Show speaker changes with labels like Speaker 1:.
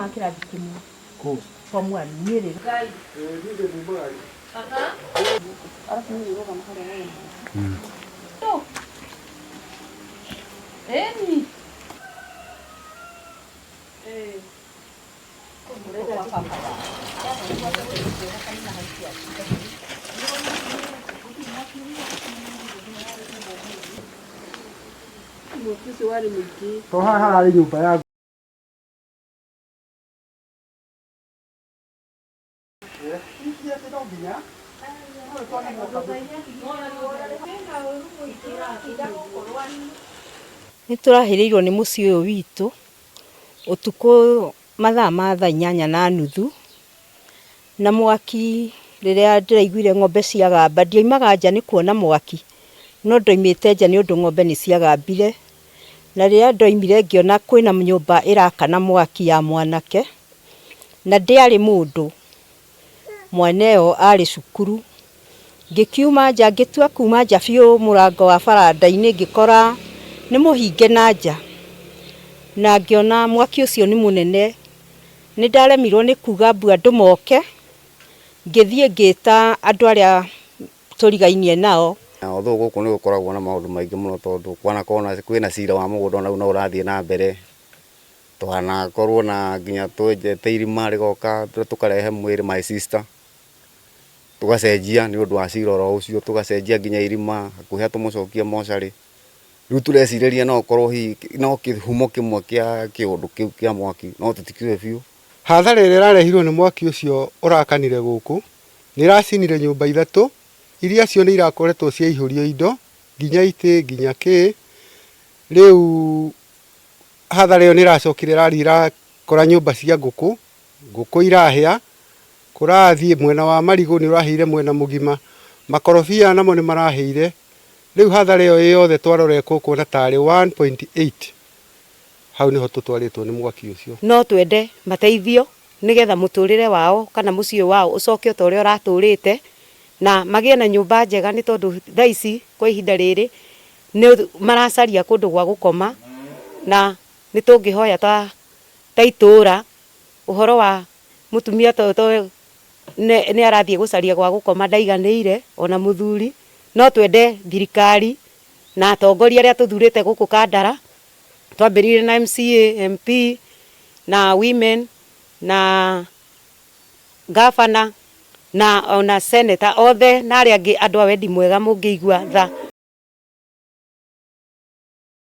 Speaker 1: wa kĩrathi kĩmwe form 1 Nyeri.
Speaker 2: Harari nyumba yangu.
Speaker 1: Nĩtũrahĩrĩirwo nĩ mũciĩ ũyũ witũ ũtukũ mathaa ma thaa 8:30 na mwaki. Rĩrĩa ndĩraiguire ng'ombe ciagamba ndioimaga nja nĩ kuona mwaki, no ndoimĩte nja nĩ ũndũ ng'ombe nĩ ciagambire. Na rĩrĩa ndoimire ngĩona kwĩna nyũmba ĩrakana mwaki ya mwanake, na ndĩarĩ mũndũ, mwana ĩyo arĩ cukuru. Ngĩkiuma nja, ngĩtua kuma nja biũ mũrango wa baranda-inĩ ngĩkora nĩ mũhinge na nja, na ngĩona mwaki ũcio nĩ mũnene. Nĩ ndaremirwo nĩ kuga mbu andũ moke, ngĩthiĩ ngĩta andũ arĩa tũrigainie nao.
Speaker 3: Although gũkũ nĩ gũkoragwo na maũndũ maingĩ mũno, tondũ kwanakorwo kwĩna cira wa mũgũnda na no ũrathiĩ na mbere, twanakorwo na nginya twenjete irima rĩgoka tũkarehe mwĩrĩ my sister, tũgacenjia nĩ ũndũ wa cira oro ũcio, tũgacenjia nginya irima hakuhĩ tũmũcokie mocarĩ. Rĩu tũrecirĩria no ũkorwo hihi no kĩhumo kĩmwe kĩa kĩũndũ kĩu kĩa mwaki, no tũtikĩũĩ biũ.
Speaker 2: Hathara ĩrĩa ĩrarehirwo nĩ mwaki ũcio ũrakanire gũkũ nĩ ĩracinire nyũmba 3 iria cio nĩ irakoretwo ciaihũrio indo nginya itĩ nginya kĩ. Rĩu hathara ĩyo nĩ ĩracokire irakora nyũmba cia ngũkũ irahĩa, kũrathiĩ mwena wa marigũ nĩ ũrahĩire mwena mũgima, makorobia namo nĩ marahĩire. Rĩu hathara ĩyo yothe twarore kuona tarĩ 1.8. Hau niho tũtwarĩtwo nĩ mwaki ũcio.
Speaker 1: No twende mateithio nĩgetha mũtũrĩre wao kana mũciĩ wao ũcoke ta ũrĩa ũratũrĩte, na magĩe na nyũmba njega, nĩ tondũ thaa ici kwa ihinda rĩrĩ nĩ maracaria kũndũ gwa gũkoma, na nĩ tũngĩhoya ta itũũra ũhoro wa mũtumia nĩ arathiĩ gũcaria gwa gũkoma ndaiganĩire, ona mũthuri. No twende thirikari na atongoria arĩa tũthurĩte gũkũ Kandara, twambĩrĩire na MCA, MP na women na gavana na ona senator othe na arĩa angĩ andũ a wendi mwega mũngĩigua tha